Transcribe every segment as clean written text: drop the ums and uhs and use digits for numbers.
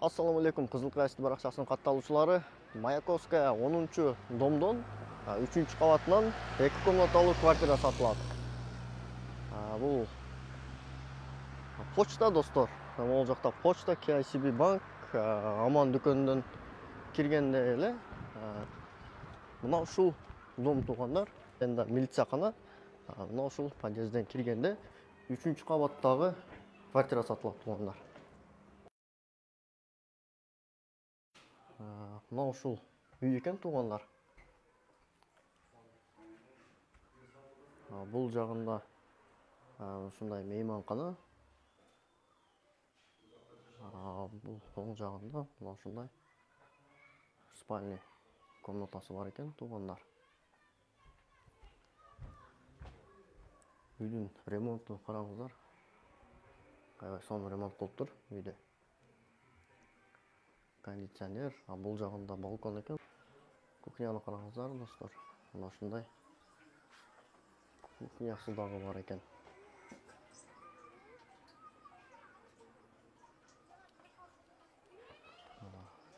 Ассаламу алейкум, Кызыл Кайсы баракчасынын катталуучулары. Маяковская 10-домдон 3-кабатынан 2 комнаталуу квартира сатылат. Бул почта достор. Могул жакта почта, KCB банк, Аман дүкөнүнөн киргенде эле мына ушул дом туугандар, энди милициякана. Мына ушул подъезден киргенде 3-кабаттагы квартира сатылат туугандар. Мына ушул үй экен туугандар. Бул жагында ушундай мейманкана. Бул оң жагында мына ушундай спальный комнатасы бар экен туугандар. Үйдүн ремонтун караңыздар. Аябай сонун ремонт кылыптыр үйдө. Кондиционер, бул жагында балкон экен. Кухняны караңыздар достор. Мына ушундай кухнясы дагы бар экен.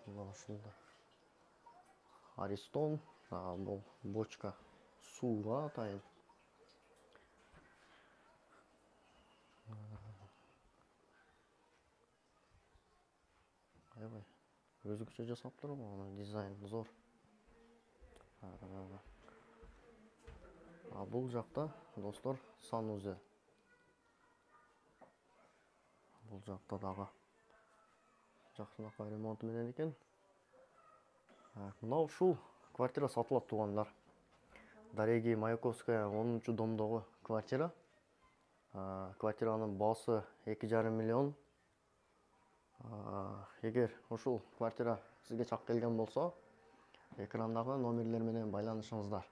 Мына ушундай Аристон, бул бочка сууга атайын. Аябай өзгөчө жасаптыр, анын дизайны зор. Бул жакта достор санузел. Бул жакта дагы жакшынакай ремонту менен экен. Мына ушул квартира сатылат туугандар. Дорогие Маяковская 10-домдогу квартира. Квартиранын баасы 2,5 миллион. Эгер ушул квартира сизге чак келген болсо, экрандагы номерлер менен байланышыңыздар.